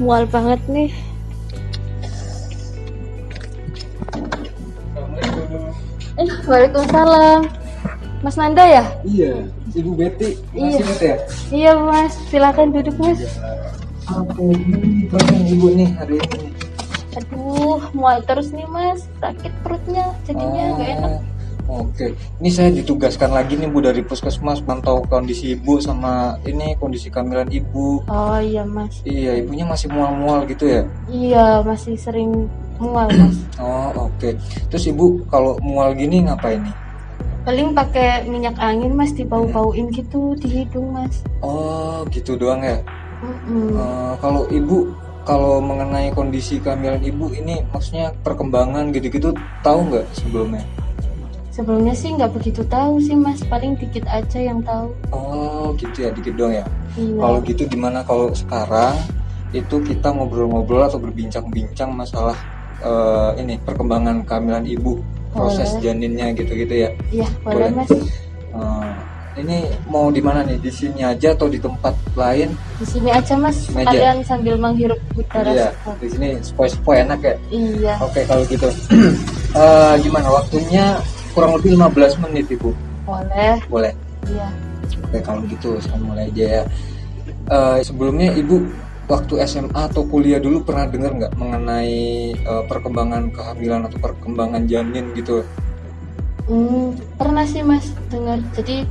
mual banget nih. Waalaikumsalam. Mas Nanda ya? Iya, Ibu Betty. Iya. Masih ya? Iya Mas, silakan duduk Mas. Apa ini perasaan Ibu nih hari ini? Aduh, mual terus nih Mas, sakit perutnya, jadinya nggak enak. Oke, ini saya ditugaskan lagi nih Bu dari Puskesmas pantau kondisi Ibu sama ini kondisi kehamilan Ibu. Oh iya Mas. Iya, ibunya masih mual-mual gitu ya? Iya, masih sering mual Mas. Oh, oke. Terus Ibu kalau mual gini ngapain nih? Paling pakai minyak angin Mas, dibau-bauin gitu di hidung Mas. Oh, gitu doang ya? Mm-mm. Kalau Ibu, kalau mengenai kondisi kehamilan Ibu ini maksudnya perkembangan gitu-gitu tahu nggak sebelumnya? Sebelumnya sih nggak begitu tahu sih Mas, paling dikit aja yang tahu. Oh, gitu ya, dikit doang ya? Iya. Kalau gitu gimana kalau sekarang itu kita ngobrol-ngobrol atau berbincang-bincang masalah ini perkembangan kehamilan Ibu, proses Boleh. janinnya gitu-gitu ya? Iya, boleh Mas. Eh, ini mau di mana nih? Di sini aja atau di tempat lain? Di sini aja Mas, Sini aja. kalian sambil menghirup udara Iya, segar. di sini sepoi-sepoi enak ya? Iya. Oke, kalau gitu. Gimana waktunya? Kurang lebih 15 menit Ibu. Boleh. Boleh? Iya. Oke, kalau gitu saya mulai aja ya. Sebelumnya Ibu waktu SMA atau kuliah dulu pernah dengar nggak mengenai perkembangan kehamilan atau perkembangan janin gitu? Pernah sih Mas dengar. Jadi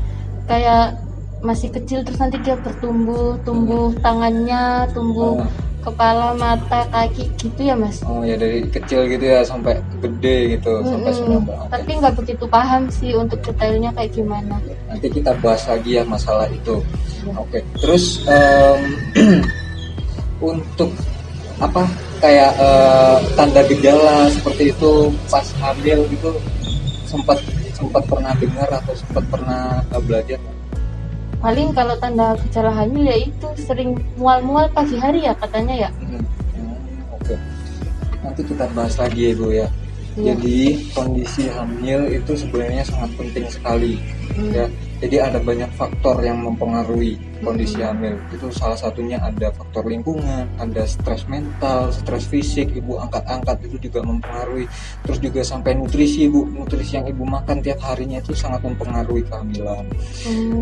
kayak masih kecil terus nanti dia tumbuh tangannya, tumbuh kepala, mata, kaki gitu ya Mas. Oh ya, dari kecil gitu ya sampai gede gitu, sampai sembilan. Tapi nggak begitu paham sih untuk detailnya kayak gimana. Nanti kita bahas lagi ya masalah itu. Ya. Oke. Terus untuk apa kayak tanda gejala seperti itu pas hamil gitu sempat pernah dengar atau sempat pernah belajar? Paling kalau tanda gejala hamil ya itu sering mual-mual pagi hari ya katanya ya. Oke. Nanti kita bahas lagi ya Ibu ya. Iya. Jadi kondisi hamil itu sebenarnya sangat penting sekali ya. Jadi ada banyak faktor yang mempengaruhi kondisi hamil. Itu salah satunya ada faktor lingkungan, ada stres mental, stres fisik, Ibu angkat-angkat itu juga mempengaruhi. Terus juga sampai nutrisi Ibu, nutrisi yang Ibu makan tiap harinya itu sangat mempengaruhi kehamilan.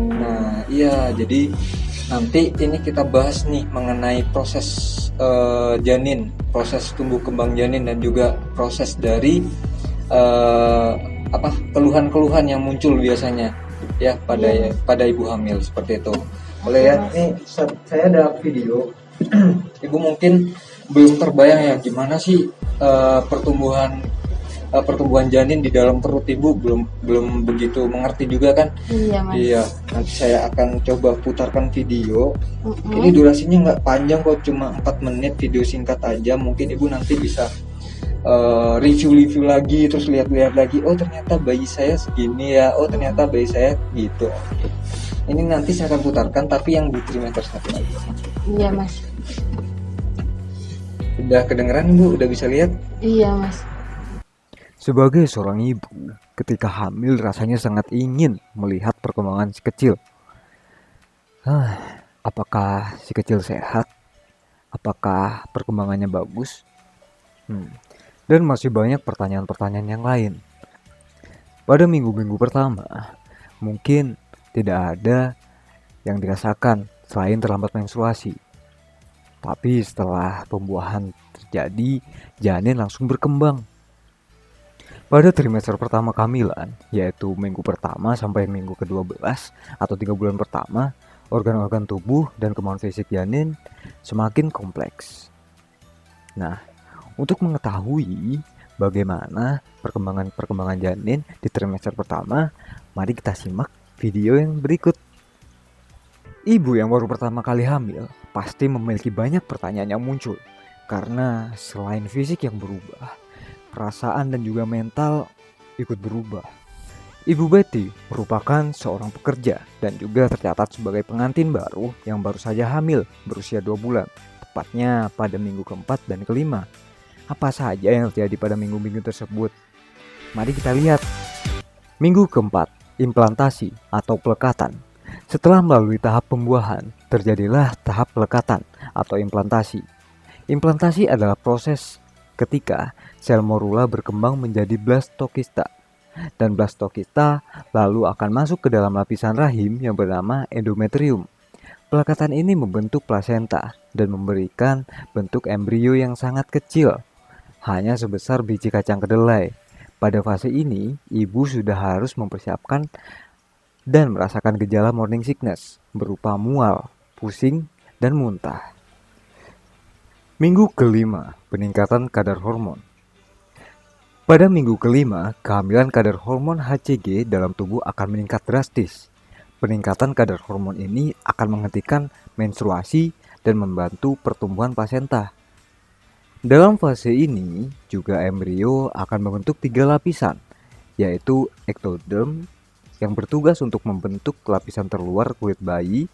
Nah, iya, jadi nanti ini kita bahas nih mengenai proses janin, proses tumbuh kembang janin dan juga proses dari keluhan-keluhan yang muncul biasanya ya pada ibu hamil seperti itu. Boleh ya? Ini saya ada video. Ibu mungkin belum terbayang ya gimana sih pertumbuhan janin di dalam perut ibu, belum begitu mengerti juga kan? Iya Mas. Iya, nanti saya akan coba putarkan video. Ini durasinya nggak panjang kok, cuma 4 menit, video singkat aja. Mungkin ibu nanti bisa review lagi, terus lihat-lihat lagi. Oh ternyata bayi saya segini ya. Oh ternyata bayi saya gitu. Ini nanti saya akan putarkan, tapi yang di trimester 1 aja. Iya Mas. Udah kedengeran Ibu? Udah bisa lihat? Iya Mas. Sebagai seorang ibu, ketika hamil rasanya sangat ingin melihat perkembangan si kecil. Apakah si kecil sehat? Apakah perkembangannya bagus? Dan masih banyak pertanyaan-pertanyaan yang lain. Pada minggu-minggu pertama, mungkin tidak ada yang dirasakan selain terlambat menstruasi. Tapi setelah pembuahan terjadi, janin langsung berkembang. Pada trimester pertama kehamilan, yaitu minggu pertama sampai minggu ke-12 atau 3 bulan pertama, organ-organ tubuh dan kemampuan fisik janin semakin kompleks. Nah, untuk mengetahui bagaimana perkembangan janin di trimester pertama, mari kita simak video yang berikut. Ibu yang baru pertama kali hamil pasti memiliki banyak pertanyaan yang muncul, karena selain fisik yang berubah, perasaan dan juga mental ikut berubah. Ibu Betty merupakan seorang pekerja dan juga tercatat sebagai pengantin baru yang baru saja hamil berusia 2 bulan, tepatnya pada minggu keempat dan kelima. Apa saja yang terjadi pada minggu-minggu tersebut? Mari kita lihat. Minggu keempat, implantasi atau pelekatan. Setelah melalui tahap pembuahan, terjadilah tahap pelekatan atau implantasi. Implantasi adalah proses ketika sel morula berkembang menjadi blastokista, dan blastokista lalu akan masuk ke dalam lapisan rahim yang bernama endometrium. Pelekatan ini membentuk plasenta dan memberikan bentuk embrio yang sangat kecil, hanya sebesar biji kacang kedelai. Pada fase ini, ibu sudah harus mempersiapkan dan merasakan gejala morning sickness berupa mual, pusing, dan muntah. Minggu kelima, peningkatan kadar hormon. Pada minggu kelima, kehamilan kadar hormon HCG dalam tubuh akan meningkat drastis. Peningkatan kadar hormon ini akan menghentikan menstruasi dan membantu pertumbuhan plasenta. Dalam fase ini, juga embrio akan membentuk 3 lapisan, yaitu ektoderm yang bertugas untuk membentuk lapisan terluar kulit bayi,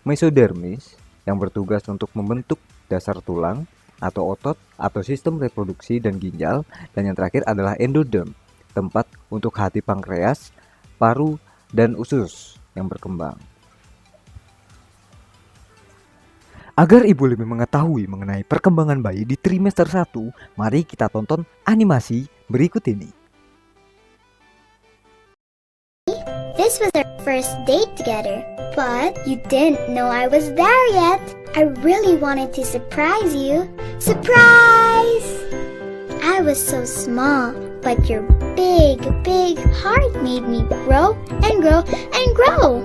mesodermis yang bertugas untuk membentuk dasar tulang atau otot atau sistem reproduksi dan ginjal, dan yang terakhir adalah endoderm, tempat untuk hati pankreas, paru, dan usus yang berkembang. Agar ibu lebih mengetahui mengenai perkembangan bayi di trimester 1, mari kita tonton animasi berikut ini. This was our first date together, but you didn't know I was there yet. I really wanted to surprise you. Surprise! I was so small, but your big, big heart made me grow and grow and grow.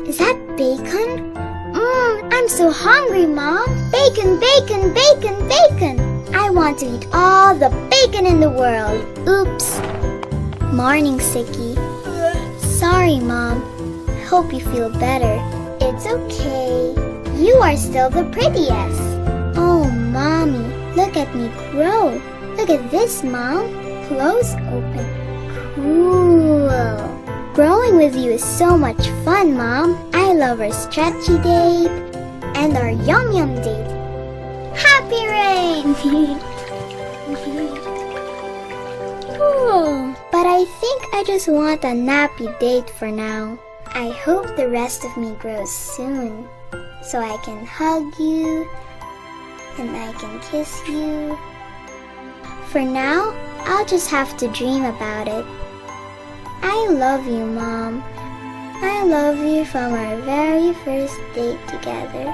Is that bacon? I'm so hungry, Mom. Bacon, bacon, bacon, bacon. I want to eat all the bacon in the world. Oops. Morning, Sickie. Sorry, Mom. Hope you feel better. It's okay. You are still the prettiest. Oh, Mommy, look at me grow. Look at this, Mom. Close open. Cool. Growing with you is so much fun, Mom. I love our stretchy date and our yum yum date. Happy Rain! But I think I just want a nappy date for now. I hope the rest of me grows soon, so I can hug you and I can kiss you. For now, I'll just have to dream about it. I love you, Mom. I love you from our very first date together.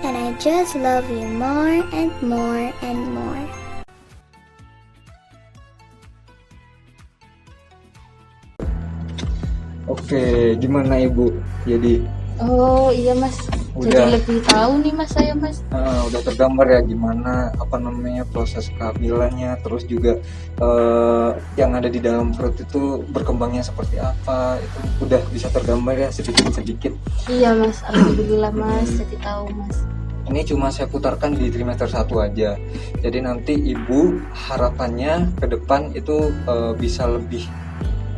And I just love you more and more and more. Oke, gimana Ibu? Jadi Oh iya Mas, Udah. jadi lebih tahu nih Mas saya Mas. udah tergambar ya gimana proses kehamilannya, terus juga yang ada di dalam perut itu berkembangnya seperti apa, itu udah bisa tergambar ya sedikit-sedikit. Iya Mas, alhamdulillah Mas, jadi tahu Mas. Ini cuma saya putarkan di trimester 1 aja. Jadi nanti Ibu harapannya ke depan itu bisa lebih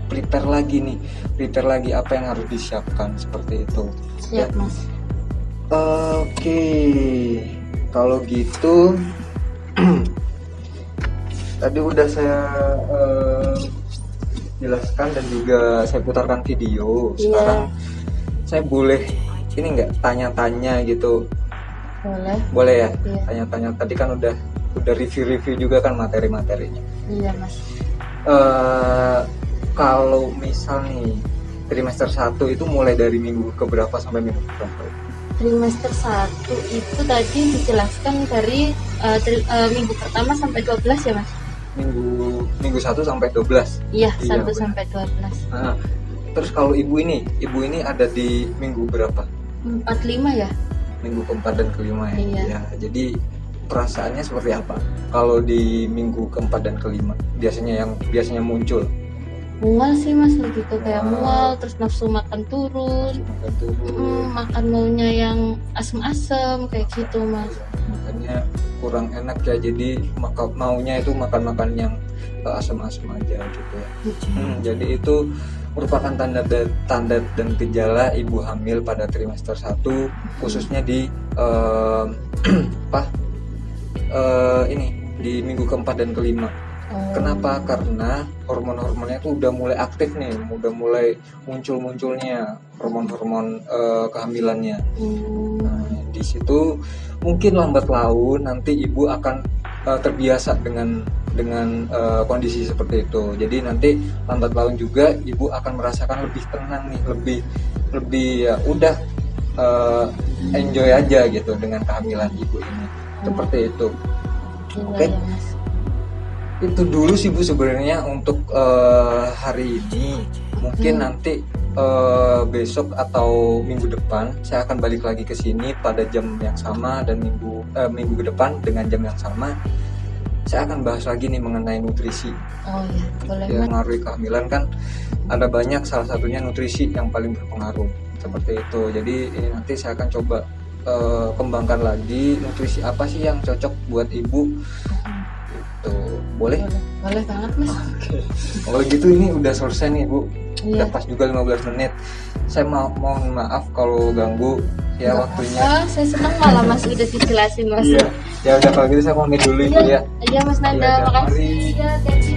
prepare lagi apa yang harus disiapkan seperti itu. Siap Mas. Oke, kalau gitu tadi udah saya jelaskan dan juga saya putarkan video. Iya. Sekarang saya boleh ini nggak tanya-tanya gitu? Boleh. Ya? Iya. Tanya-tanya. Tadi kan udah review-review juga kan materi-materinya. Iya Mas. Kalau misal nih trimester 1 itu mulai dari minggu keberapa sampai minggu keberapa? Trimester 1 itu tadi dijelaskan dari minggu pertama sampai 12 ya Mas? Minggu 1 sampai 12. Iya, Iya, 1 benar. sampai 12. Nah, terus kalau ibu ini ada di minggu berapa? 45 ya? Minggu keempat dan kelima ya? Iya. Ya, jadi perasaannya seperti apa? Kalau di minggu keempat dan kelima biasanya muncul? Mual sih Mas, lebih ke kayak Mual. mual, terus nafsu makan turun. Makan turun, Makan maunya yang asem-asem kayak gitu Mas. makannya kurang enak ya, jadi maunya itu makan yang asam-asam aja gitu ya. Jadi itu merupakan tanda dan gejala ibu hamil pada trimester 1, khususnya di di minggu keempat dan kelima. Kenapa? Karena hormon-hormonnya itu udah mulai aktif nih, udah mulai munculnya hormon-hormon kehamilannya. Nah, di situ mungkin lambat laun nanti ibu akan terbiasa dengan kondisi seperti itu. Jadi nanti lambat laun juga ibu akan merasakan lebih tenang nih, lebih ya udah enjoy aja gitu dengan kehamilan ibu ini. Seperti itu. Gila Oke. ya, Mas. Itu dulu sih Bu sebenarnya untuk hari ini. Mungkin nanti besok atau minggu depan saya akan balik lagi ke sini pada jam yang sama, dan minggu depan dengan jam yang sama saya akan bahas lagi nih mengenai nutrisi. Oh iya, boleh Yang Mas. mengaruhi kehamilan kan ada banyak, salah satunya nutrisi yang paling berpengaruh. Seperti itu. Jadi ini nanti saya akan coba kembangkan lagi nutrisi apa sih yang cocok buat ibu. Itu boleh? Boleh banget Mas. Kalau gitu ini udah selesai nih Bu. Udah Iya. pas juga 15 menit. Saya mohon maaf kalau ganggu ya waktunya. Oh, saya senang malah Mas udah dijelasin Mas. Iya. Ya udah kalau gitu saya pamit dulu Ibu ya. Iya Mas Nanda, Iya, makasih. mari. Iya, thank you.